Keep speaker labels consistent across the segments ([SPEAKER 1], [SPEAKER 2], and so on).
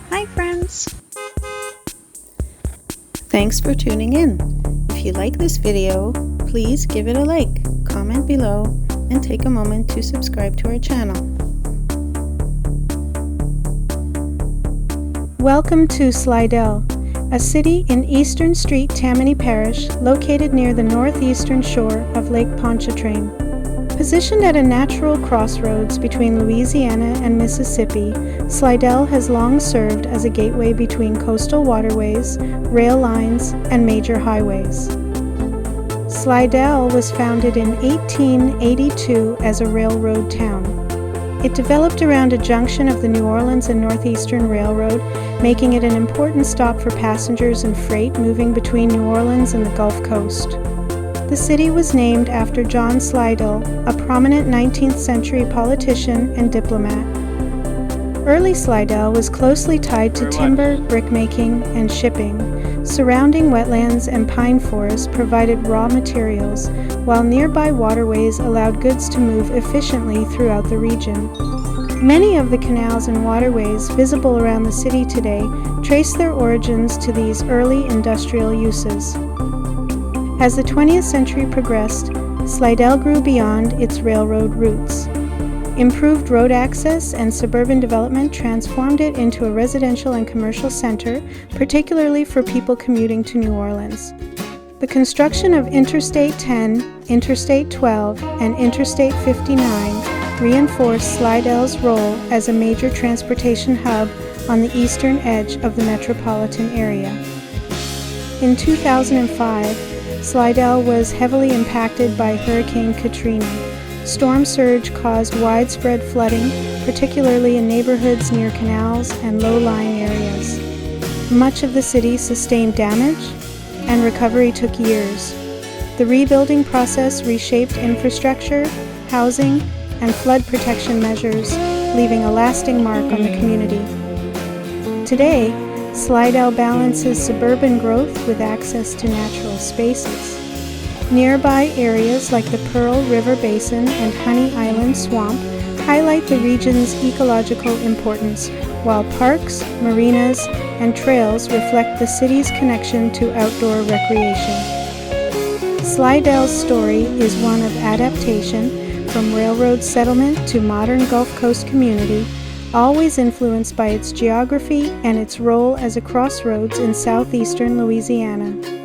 [SPEAKER 1] Hi friends! Thanks for tuning in. If you like this video, please give it a like, comment below, and take a moment to subscribe to our channel. Welcome to Slidell, a city in eastern Street, Tammany Parish, located near the northeastern shore of Lake Pontchartrain. Positioned at a natural crossroads between Louisiana and Mississippi, Slidell has long served as a gateway between coastal waterways, rail lines, and major highways. Slidell was founded in 1882 as a railroad town. It developed around a junction of the New Orleans and Northeastern Railroad, making it an important stop for passengers and freight moving between New Orleans and the Gulf Coast. The city was named after John Slidell, a prominent 19th century politician and diplomat. Early Slidell was closely tied to timber, brickmaking, and shipping. Surrounding wetlands and pine forests provided raw materials, while nearby waterways allowed goods to move efficiently throughout the region. Many of the canals and waterways visible around the city today trace their origins to these early industrial uses. As the 20th century progressed, Slidell grew beyond its railroad roots. Improved road access and suburban development transformed it into a residential and commercial center, particularly for people commuting to New Orleans. The construction of Interstate 10, Interstate 12, and Interstate 59 reinforced Slidell's role as a major transportation hub on the eastern edge of the metropolitan area. In 2005, Slidell was heavily impacted by Hurricane Katrina. Storm surge caused widespread flooding, particularly in neighborhoods near canals and low-lying areas. Much of the city sustained damage, and recovery took years. The rebuilding process reshaped infrastructure, housing, and flood protection measures, leaving a lasting mark on the community. Today, Slidell balances suburban growth with access to natural spaces. Nearby areas like the Pearl River Basin and Honey Island Swamp highlight the region's ecological importance, while parks, marinas, and trails reflect the city's connection to outdoor recreation. Slidell's story is one of adaptation, from railroad settlement to modern Gulf Coast community, always influenced by its geography and its role as a crossroads in southeastern Louisiana.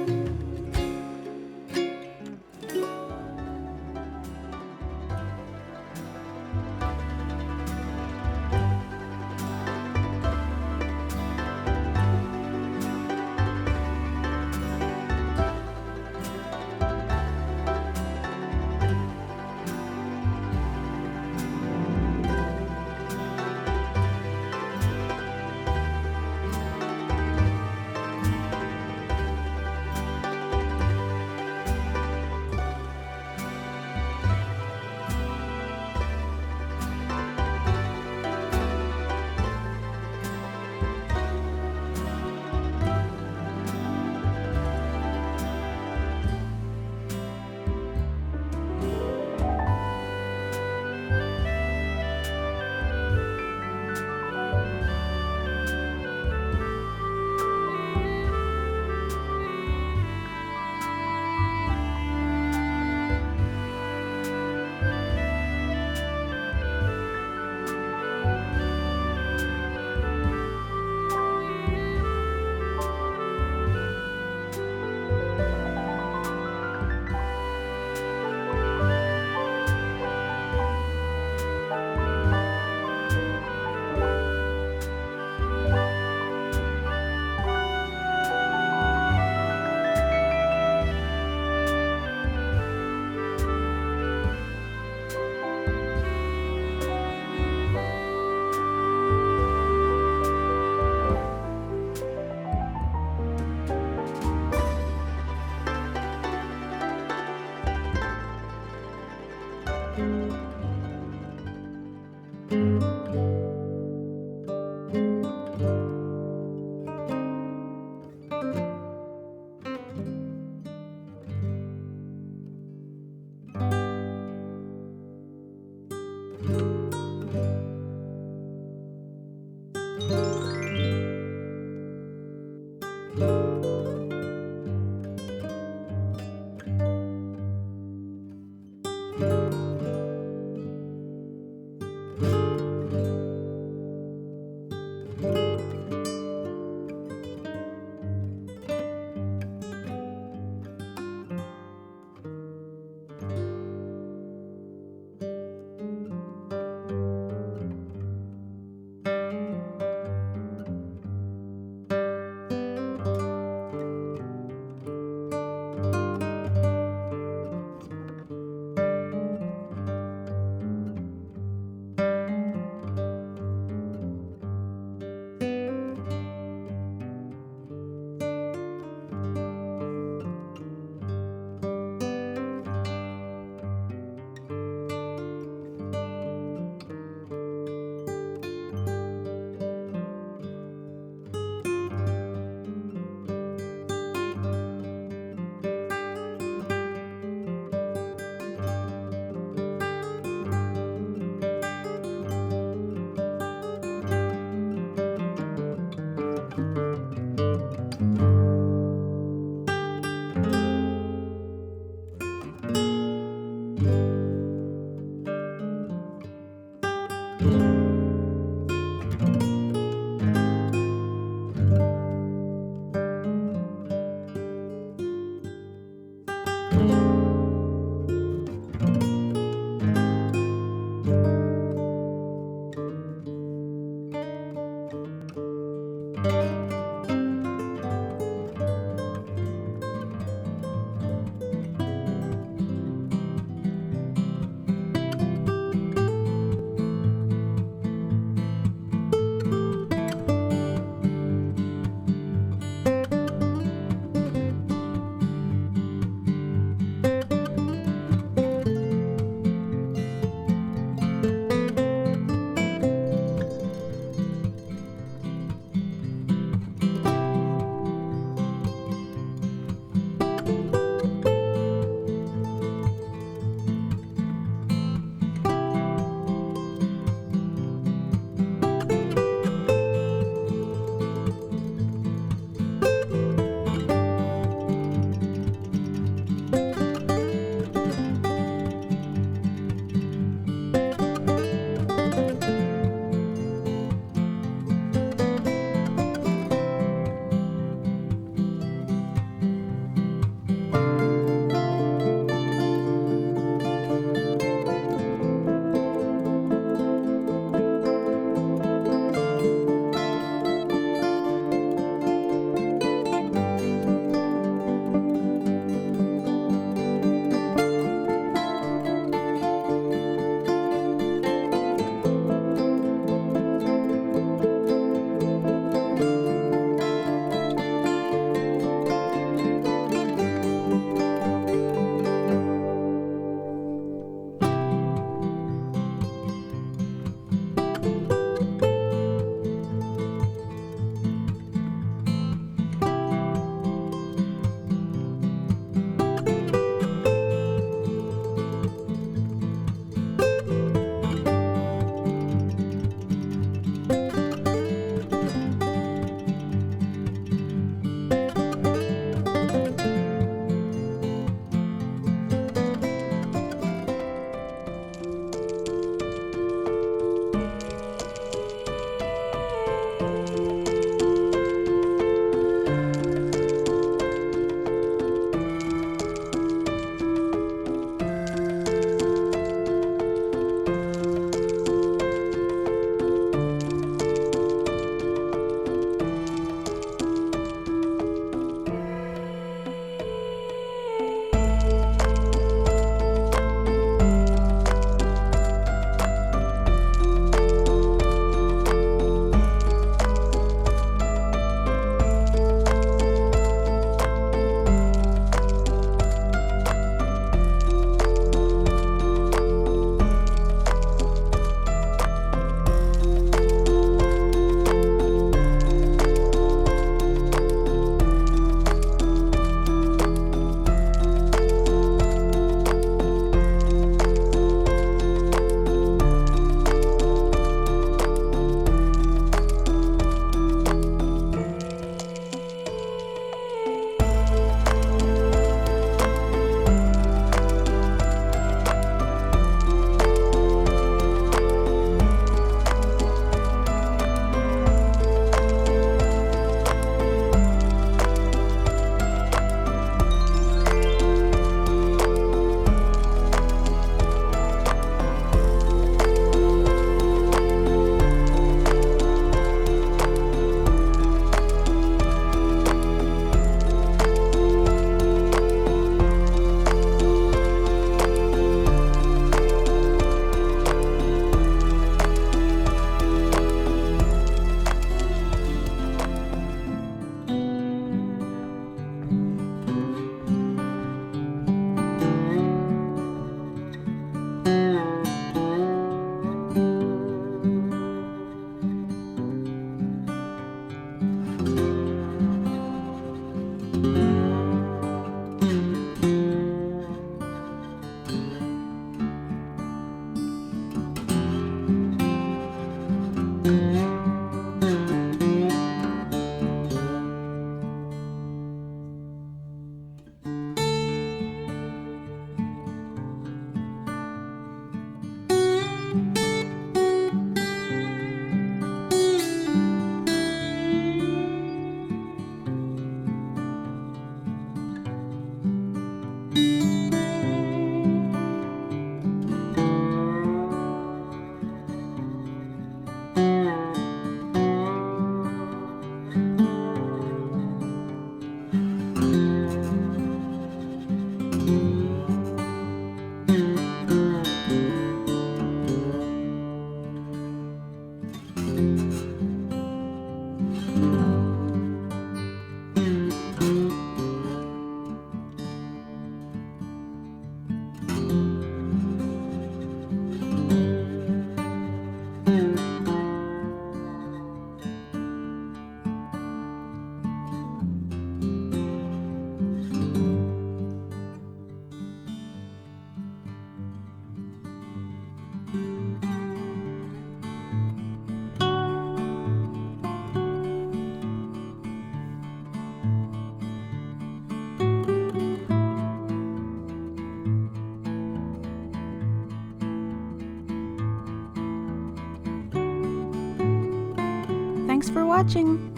[SPEAKER 2] Thanks for watching!